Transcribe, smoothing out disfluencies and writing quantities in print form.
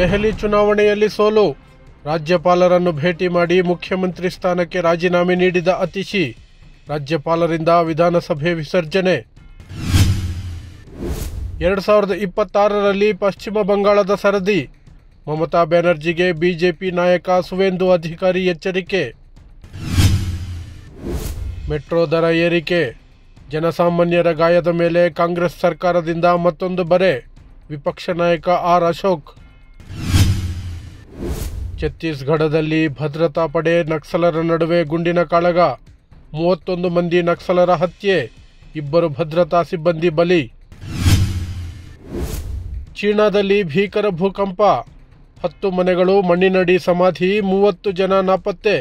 ದೆಹಲಿ ಚುನಾವಣೆಯಲ್ಲಿ ಸೋಲು. ರಾಜ್ಯಪಾಲರನ್ನು ಭೇಟಿ ಮಾಡಿ ಮುಖ್ಯಮಂತ್ರಿ ಸ್ಥಾನಕ್ಕೆ ರಾಜೀನಾಮೆ ನೀಡಿದ ಅತಿಶಿ. ರಾಜ್ಯಪಾಲರಿಂದ ವಿಧಾನಸಭೆ ವಿಸರ್ಜನೆ. 2026ರಲ್ಲಿ ಪಶ್ಚಿಮ ಬಂಗಾಳದ ಸರದಿ. ಮಮತಾ ಬ್ಯಾನರ್ಜಿಗೆ ಬಿಜೆಪಿ ನಾಯಕ ಸುವೇಂದು ಅಧಿಕಾರಿ ಎಚ್ಚರಿಕೆ. ಮೆಟ್ರೋ ದರ ಏರಿಕೆ. ಜನಸಾಮಾನ್ಯರ ಗಾಯದ ಮೇಲೆ ಕಾಂಗ್ರೆಸ್ ಸರ್ಕಾರದಿಂದ ಮತ್ತೊಂದು ಬರೆ. ವಿಪಕ್ಷ ನಾಯಕ ಆರ್ ಅಶೋಕ್. ಛತ್ತೀಸ್ಗಢದಲ್ಲಿ ಭದ್ರತಾ ಪಡೆ ನಕ್ಸಲರ ನಡುವೆ ಗುಂಡಿನ ಕಾಳಗ. 31 ಮಂದಿ ನಕ್ಸಲರ ಹತ್ಯೆ. 2 ಭದ್ರತಾ ಸಿಬ್ಬಂದಿ ಬಲಿ. ಚೀನಾದಲ್ಲಿ ಭೀಕರ ಭೂಕಂಪ. 10 ಮನೆಗಳು ಮಣ್ಣಿನಡಿ ಸಮಾಧಿ. 30 ಜನ ನಾಪತ್ತೆ.